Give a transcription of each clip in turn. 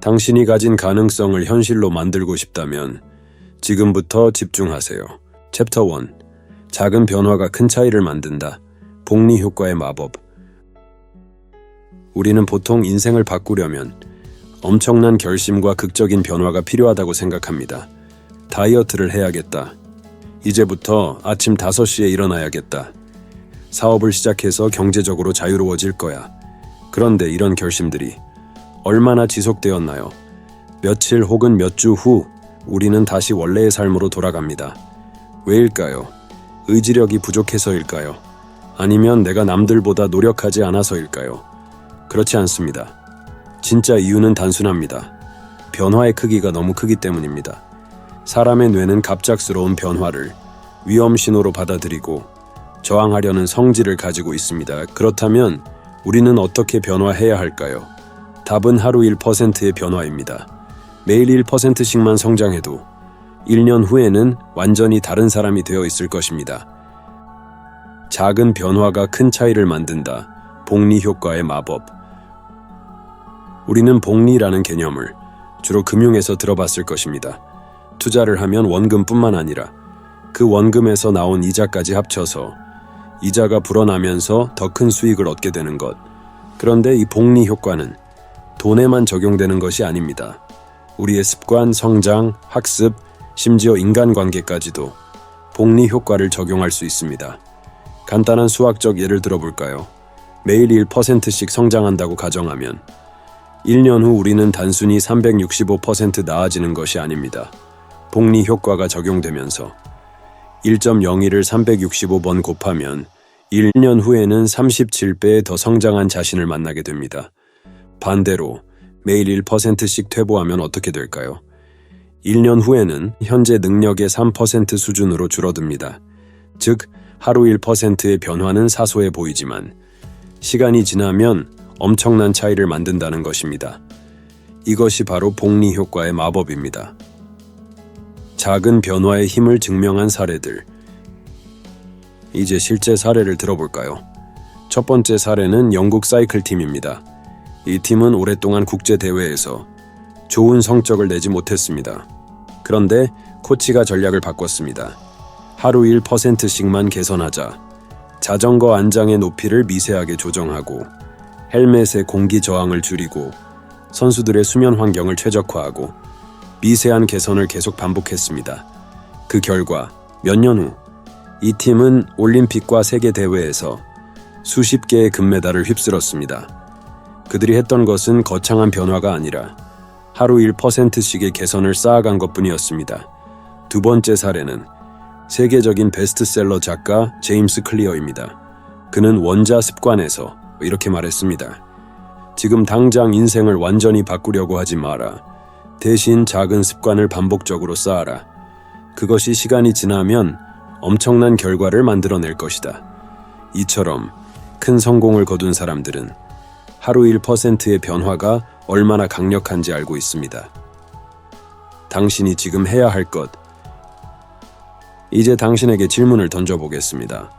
당신이 가진 가능성을 현실로 만들고 싶다면 지금부터 집중하세요. 챕터 1. 작은 변화가 큰 차이를 만든다. 복리 효과의 마법. 우리는 보통 인생을 바꾸려면 엄청난 결심과 극적인 변화가 필요하다고 생각합니다. 다이어트를 해야겠다. 이제부터 아침 5시에 일어나야겠다. 사업을 시작해서 경제적으로 자유로워질 거야. 그런데 이런 결심들이 얼마나 지속되었나요? 며칠 혹은 몇 주 후 우리는 다시 원래의 삶으로 돌아갑니다. 왜일까요? 의지력이 부족해서일까요? 아니면 내가 남들보다 노력하지 않아서일까요? 그렇지 않습니다. 진짜 이유는 단순합니다. 변화의 크기가 너무 크기 때문입니다. 사람의 뇌는 갑작스러운 변화를 위험 신호로 받아들이고 저항하려는 성질을 가지고 있습니다. 그렇다면 우리는 어떻게 변화해야 할까요? 답은 하루 1%의 변화입니다. 매일 1%씩만 성장해도 1년 후에는 완전히 다른 사람이 되어 있을 것입니다. 작은 변화가 큰 차이를 만든다. 복리 효과의 마법. 우리는 복리라는 개념을 주로 금융에서 들어봤을 것입니다. 투자를 하면 원금뿐만 아니라 그 원금에서 나온 이자까지 합쳐서 이자가 불어나면서 더 큰 수익을 얻게 되는 것. 그런데 이 복리 효과는 돈에만 적용되는 것이 아닙니다. 우리의 습관, 성장, 학습, 심지어 인간관계까지도 복리 효과를 적용할 수 있습니다. 간단한 수학적 예를 들어볼까요? 매일 1%씩 성장한다고 가정하면 1년 후 우리는 단순히 365% 나아지는 것이 아닙니다. 복리 효과가 적용되면서 1.01을 365번 곱하면 1년 후에는 37배에 더 성장한 자신을 만나게 됩니다. 반대로 매일 1%씩 퇴보하면 어떻게 될까요? 1년 후에는 현재 능력의 3% 수준으로 줄어듭니다. 즉, 하루 1%의 변화는 사소해 보이지만 시간이 지나면 엄청난 차이를 만든다는 것입니다. 이것이 바로 복리 효과의 마법입니다. 작은 변화의 힘을 증명한 사례들. 이제 실제 사례를 들어볼까요? 첫 번째 사례는 영국 사이클팀입니다. 이 팀은 오랫동안 국제대회에서 좋은 성적을 내지 못했습니다. 그런데 코치가 전략을 바꿨습니다. 하루 1%씩만 개선하자. 자전거 안장의 높이를 미세하게 조정하고 헬멧의 공기 저항을 줄이고 선수들의 수면 환경을 최적화하고 미세한 개선을 계속 반복했습니다. 그 결과 몇 년 후 이 팀은 올림픽과 세계대회에서 수십 개의 금메달을 휩쓸었습니다. 그들이 했던 것은 거창한 변화가 아니라 하루 1%씩의 개선을 쌓아간 것뿐이었습니다. 두 번째 사례는 세계적인 베스트셀러 작가 제임스 클리어입니다. 그는 원자 습관에서 이렇게 말했습니다. 지금 당장 인생을 완전히 바꾸려고 하지 마라. 대신 작은 습관을 반복적으로 쌓아라. 그것이 시간이 지나면 엄청난 결과를 만들어낼 것이다. 이처럼 큰 성공을 거둔 사람들은 하루 1%의 변화가 얼마나 강력한지 알고 있습니다. 당신이 지금 해야 할 것. 이제 당신에게 질문을 던져보겠습니다.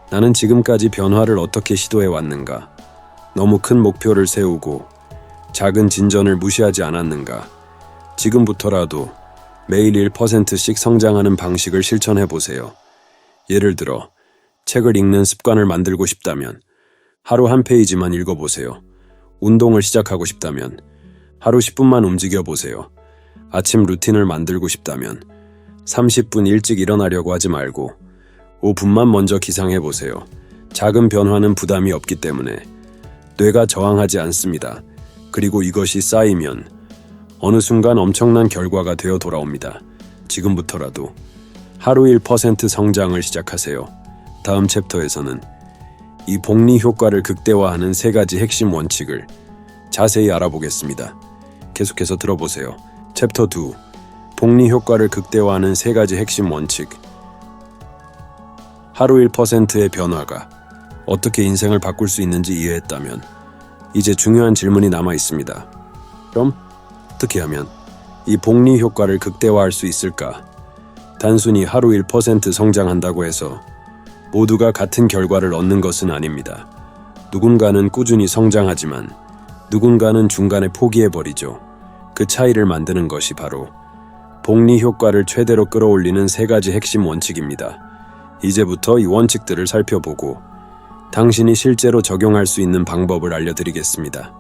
나는 지금까지 변화를 어떻게 시도해 왔는가? 너무 큰 목표를 세우고 작은 진전을 무시하지 않았는가? 지금부터라도 매일 1%씩 성장하는 방식을 실천해 보세요. 예를 들어, 책을 읽는 습관을 만들고 싶다면 하루 한 페이지만 읽어보세요. 운동을 시작하고 싶다면 하루 10분만 움직여보세요. 아침 루틴을 만들고 싶다면 30분 일찍 일어나려고 하지 말고 5분만 먼저 기상해보세요. 작은 변화는 부담이 없기 때문에 뇌가 저항하지 않습니다. 그리고 이것이 쌓이면 어느 순간 엄청난 결과가 되어 돌아옵니다. 지금부터라도 하루 1% 성장을 시작하세요. 다음 챕터에서는 이 복리 효과를 극대화하는 3가지 핵심 원칙을 자세히 알아보겠습니다. 계속해서 들어보세요. 챕터 2. 복리 효과를 극대화하는 3가지 핵심 원칙. 하루 1%의 변화가 어떻게 인생을 바꿀 수 있는지 이해했다면 이제 중요한 질문이 남아 있습니다. 그럼 어떻게 하면 이 복리 효과를 극대화할 수 있을까? 단순히 하루 1% 성장한다고 해서 모두가 같은 결과를 얻는 것은 아닙니다. 누군가는 꾸준히 성장하지만 누군가는 중간에 포기해버리죠. 그 차이를 만드는 것이 바로 복리 효과를 최대로 끌어올리는 3가지 핵심 원칙입니다. 이제부터 이 원칙들을 살펴보고 당신이 실제로 적용할 수 있는 방법을 알려드리겠습니다.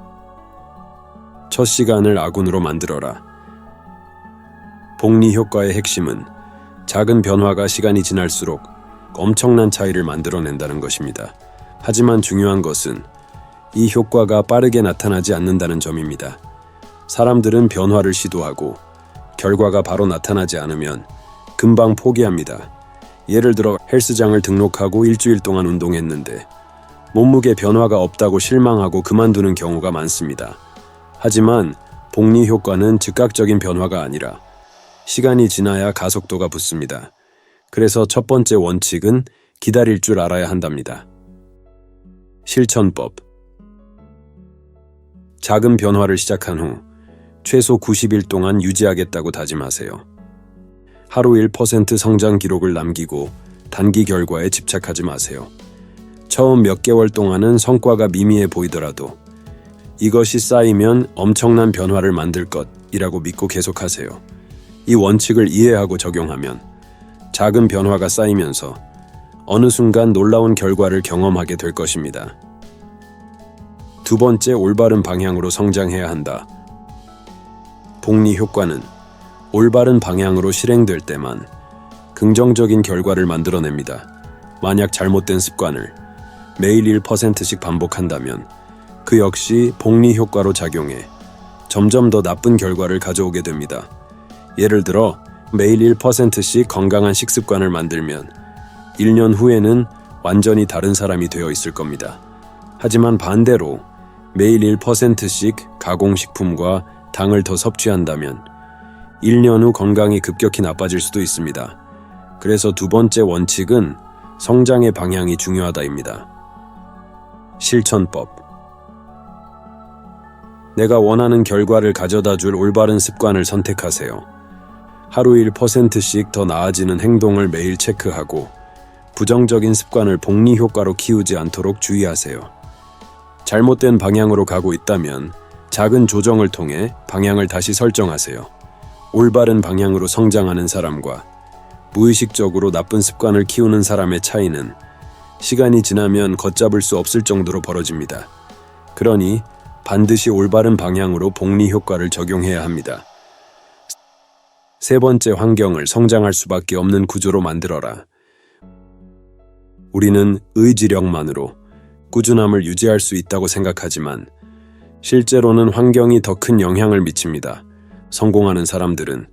첫 시간을 아군으로 만들어라. 복리 효과의 핵심은 작은 변화가 시간이 지날수록 엄청난 차이를 만들어낸다는 것입니다. 하지만 중요한 것은 이 효과가 빠르게 나타나지 않는다는 점입니다. 사람들은 변화를 시도하고 결과가 바로 나타나지 않으면 금방 포기합니다. 예를 들어 헬스장을 등록하고 일주일 동안 운동했는데 몸무게 변화가 없다고 실망하고 그만두는 경우가 많습니다. 하지만 복리 효과는 즉각적인 변화가 아니라 시간이 지나야 가속도가 붙습니다. 그래서 첫 번째 원칙은 기다릴 줄 알아야 한답니다. 실천법. 작은 변화를 시작한 후 최소 90일 동안 유지하겠다고 다짐하세요. 하루 1% 성장 기록을 남기고 단기 결과에 집착하지 마세요. 처음 몇 개월 동안은 성과가 미미해 보이더라도 이것이 쌓이면 엄청난 변화를 만들 것이라고 믿고 계속하세요. 이 원칙을 이해하고 적용하면 작은 변화가 쌓이면서 어느 순간 놀라운 결과를 경험하게 될 것입니다. 두 번째, 올바른 방향으로 성장해야 한다. 복리 효과는 올바른 방향으로 실행될 때만 긍정적인 결과를 만들어냅니다. 만약 잘못된 습관을 매일 1%씩 반복한다면 그 역시 복리 효과로 작용해 점점 더 나쁜 결과를 가져오게 됩니다. 예를 들어 매일 1%씩 건강한 식습관을 만들면 1년 후에는 완전히 다른 사람이 되어 있을 겁니다. 하지만 반대로 매일 1%씩 가공식품과 당을 더 섭취한다면 1년 후 건강이 급격히 나빠질 수도 있습니다. 그래서 두 번째 원칙은 성장의 방향이 중요하다입니다. 실천법. 내가 원하는 결과를 가져다 줄 올바른 습관을 선택하세요. 하루 1%씩 더 나아지는 행동을 매일 체크하고 부정적인 습관을 복리 효과로 키우지 않도록 주의하세요. 잘못된 방향으로 가고 있다면 작은 조정을 통해 방향을 다시 설정하세요. 올바른 방향으로 성장하는 사람과 무의식적으로 나쁜 습관을 키우는 사람의 차이는 시간이 지나면 걷잡을 수 없을 정도로 벌어집니다. 그러니 반드시 올바른 방향으로 복리 효과를 적용해야 합니다. 세 번째, 환경을 성장할 수밖에 없는 구조로 만들어라. 우리는 의지력만으로 꾸준함을 유지할 수 있다고 생각하지만 실제로는 환경이 더 큰 영향을 미칩니다. 성공하는 사람들은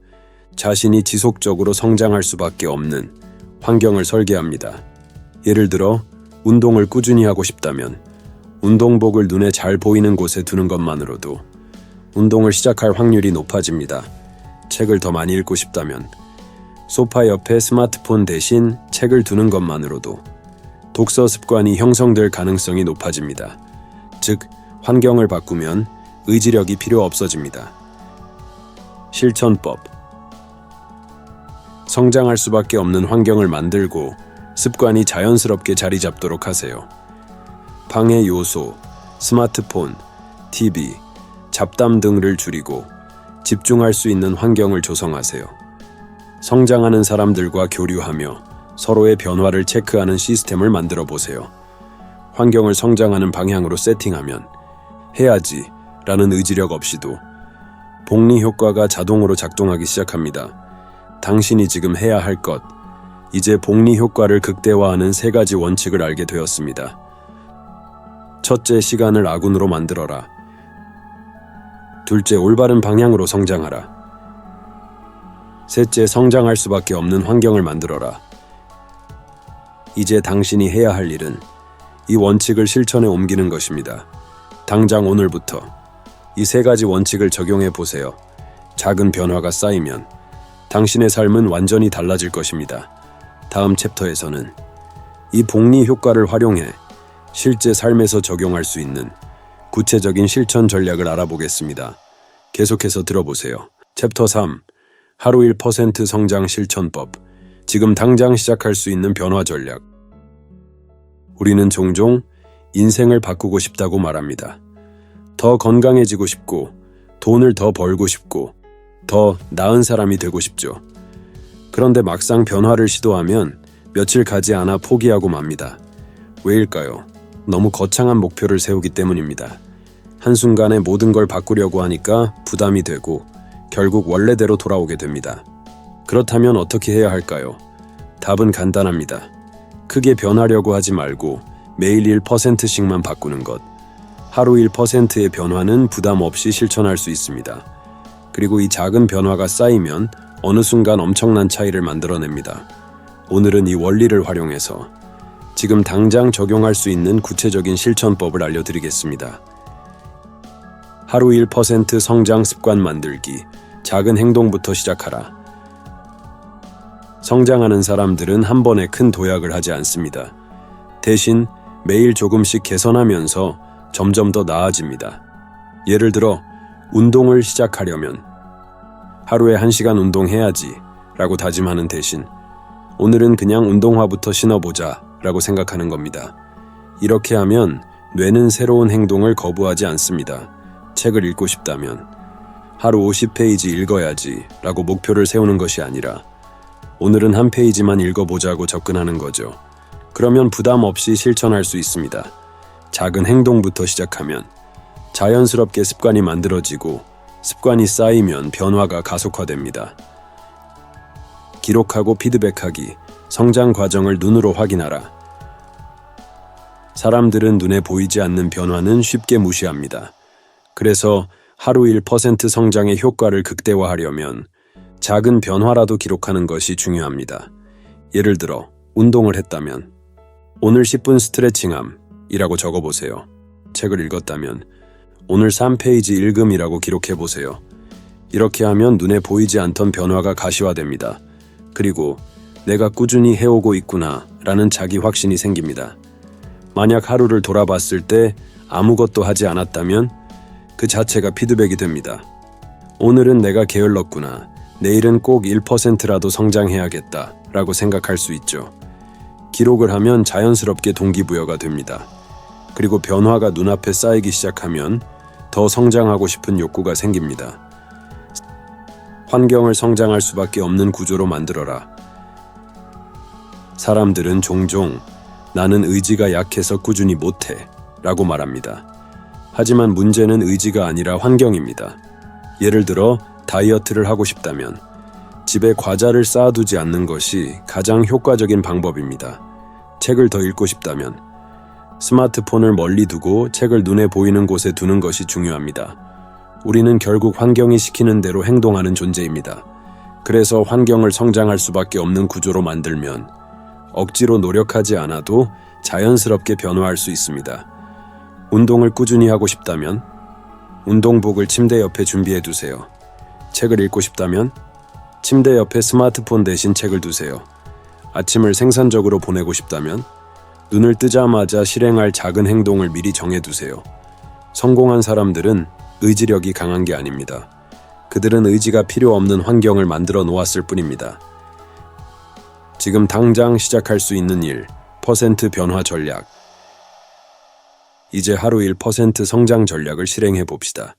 자신이 지속적으로 성장할 수밖에 없는 환경을 설계합니다. 예를 들어 운동을 꾸준히 하고 싶다면 운동복을 눈에 잘 보이는 곳에 두는 것만으로도 운동을 시작할 확률이 높아집니다. 책을 더 많이 읽고 싶다면 소파 옆에 스마트폰 대신 책을 두는 것만으로도 독서 습관이 형성될 가능성이 높아집니다. 즉, 환경을 바꾸면 의지력이 필요 없어집니다. 실천법. 성장할 수밖에 없는 환경을 만들고 습관이 자연스럽게 자리 잡도록 하세요. 방해 요소, 스마트폰, TV, 잡담 등을 줄이고 집중할 수 있는 환경을 조성하세요. 성장하는 사람들과 교류하며 서로의 변화를 체크하는 시스템을 만들어 보세요. 환경을 성장하는 방향으로 세팅하면 해야지 라는 의지력 없이도 복리 효과가 자동으로 작동하기 시작합니다. 당신이 지금 해야 할 것, 이제 복리 효과를 극대화하는 3가지 원칙을 알게 되었습니다. 첫째, 시간을 아군으로 만들어라. 둘째, 올바른 방향으로 성장하라. 셋째, 성장할 수밖에 없는 환경을 만들어라. 이제 당신이 해야 할 일은 이 원칙을 실천에 옮기는 것입니다. 당장 오늘부터 이 3가지 원칙을 적용해 보세요. 작은 변화가 쌓이면 당신의 삶은 완전히 달라질 것입니다. 다음 챕터에서는 이 복리 효과를 활용해 실제 삶에서 적용할 수 있는 구체적인 실천 전략을 알아보겠습니다. 계속해서 들어보세요. 챕터 3. 하루 1% 성장 실천법. 지금 당장 시작할 수 있는 변화 전략. 우리는 종종 인생을 바꾸고 싶다고 말합니다. 더 건강해지고 싶고, 돈을 더 벌고 싶고 더 나은 사람이 되고 싶죠. 그런데 막상 변화를 시도하면 며칠 가지 않아 포기하고 맙니다. 왜일까요? 너무 거창한 목표를 세우기 때문입니다. 한순간에 모든 걸 바꾸려고 하니까 부담이 되고 결국 원래대로 돌아오게 됩니다. 그렇다면 어떻게 해야 할까요? 답은 간단합니다. 크게 변하려고 하지 말고 매일 1%씩만 바꾸는 것. 하루 1%의 변화는 부담 없이 실천할 수 있습니다. 그리고 이 작은 변화가 쌓이면 어느 순간 엄청난 차이를 만들어냅니다. 오늘은 이 원리를 활용해서 지금 당장 적용할 수 있는 구체적인 실천법을 알려드리겠습니다. 하루 1% 성장 습관 만들기. 작은 행동부터 시작하라. 성장하는 사람들은 한 번에 큰 도약을 하지 않습니다. 대신 매일 조금씩 개선하면서 점점 더 나아집니다. 예를 들어 운동을 시작하려면 하루에 1시간 운동해야지 라고 다짐하는 대신 오늘은 그냥 운동화부터 신어보자 라고 생각하는 겁니다. 이렇게 하면 뇌는 새로운 행동을 거부하지 않습니다. 책을 읽고 싶다면 하루 50페이지 읽어야지 라고 목표를 세우는 것이 아니라 오늘은 한 페이지만 읽어보자고 접근하는 거죠. 그러면 부담 없이 실천할 수 있습니다. 작은 행동부터 시작하면 자연스럽게 습관이 만들어지고 습관이 쌓이면 변화가 가속화됩니다. 기록하고 피드백하기, 성장 과정을 눈으로 확인하라. 사람들은 눈에 보이지 않는 변화는 쉽게 무시합니다. 그래서 하루 1% 성장의 효과를 극대화하려면 작은 변화라도 기록하는 것이 중요합니다. 예를 들어 운동을 했다면 오늘 10분 스트레칭함이라고 적어보세요. 책을 읽었다면 오늘 3페이지 읽음이라고 기록해보세요. 이렇게 하면 눈에 보이지 않던 변화가 가시화됩니다. 그리고 내가 꾸준히 해오고 있구나 라는 자기 확신이 생깁니다. 만약 하루를 돌아봤을 때 아무것도 하지 않았다면 그 자체가 피드백이 됩니다. 오늘은 내가 게을렀구나. 내일은 꼭 1%라도 성장해야겠다 라고 생각할 수 있죠. 기록을 하면 자연스럽게 동기부여가 됩니다. 그리고 변화가 눈앞에 쌓이기 시작하면 더 성장하고 싶은 욕구가 생깁니다. 환경을 성장할 수밖에 없는 구조로 만들어라. 사람들은 종종 나는 의지가 약해서 꾸준히 못해 라고 말합니다. 하지만 문제는 의지가 아니라 환경입니다. 예를 들어 다이어트를 하고 싶다면 집에 과자를 쌓아두지 않는 것이 가장 효과적인 방법입니다. 책을 더 읽고 싶다면 스마트폰을 멀리 두고 책을 눈에 보이는 곳에 두는 것이 중요합니다. 우리는 결국 환경이 시키는 대로 행동하는 존재입니다. 그래서 환경을 성장할 수밖에 없는 구조로 만들면 억지로 노력하지 않아도 자연스럽게 변화할 수 있습니다. 운동을 꾸준히 하고 싶다면 운동복을 침대 옆에 준비해 두세요. 책을 읽고 싶다면 침대 옆에 스마트폰 대신 책을 두세요. 아침을 생산적으로 보내고 싶다면 눈을 뜨자마자 실행할 작은 행동을 미리 정해두세요. 성공한 사람들은 의지력이 강한 게 아닙니다. 그들은 의지가 필요 없는 환경을 만들어 놓았을 뿐입니다. 지금 당장 시작할 수 있는 1% 변화 전략. 이제 하루 1% 성장 전략을 실행해 봅시다.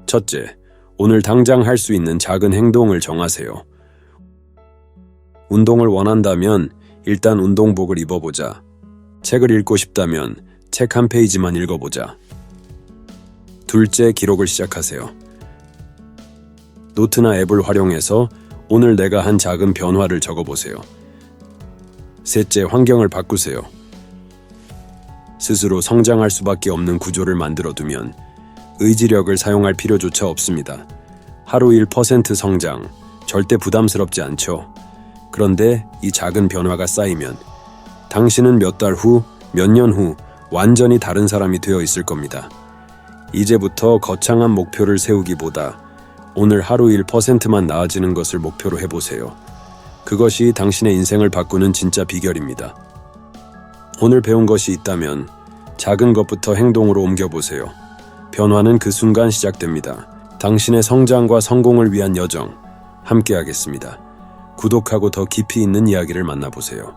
첫째, 오늘 당장 할 수 있는 작은 행동을 정하세요. 운동을 원한다면 일단 운동복을 입어보자. 책을 읽고 싶다면 책 한 페이지만 읽어보자. 둘째, 기록을 시작하세요. 노트나 앱을 활용해서 오늘 내가 한 작은 변화를 적어보세요. 셋째, 환경을 바꾸세요. 스스로 성장할 수밖에 없는 구조를 만들어두면 의지력을 사용할 필요조차 없습니다. 하루 1% 성장, 절대 부담스럽지 않죠. 그런데 이 작은 변화가 쌓이면 당신은 몇 달 후, 몇 년 후 완전히 다른 사람이 되어 있을 겁니다. 이제부터 거창한 목표를 세우기보다 오늘 하루 1%만 나아지는 것을 목표로 해보세요. 그것이 당신의 인생을 바꾸는 진짜 비결입니다. 오늘 배운 것이 있다면 작은 것부터 행동으로 옮겨보세요. 변화는 그 순간 시작됩니다. 당신의 성장과 성공을 위한 여정, 함께하겠습니다. 구독하고 더 깊이 있는 이야기를 만나보세요.